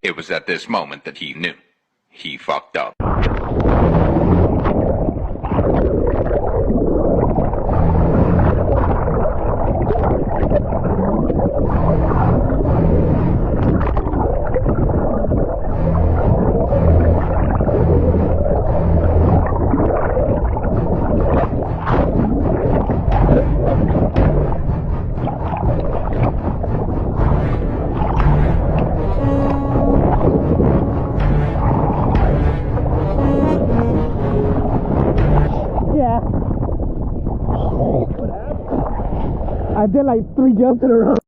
It was at this moment that he knew. He fucked up. I did like 3 jumps in a row.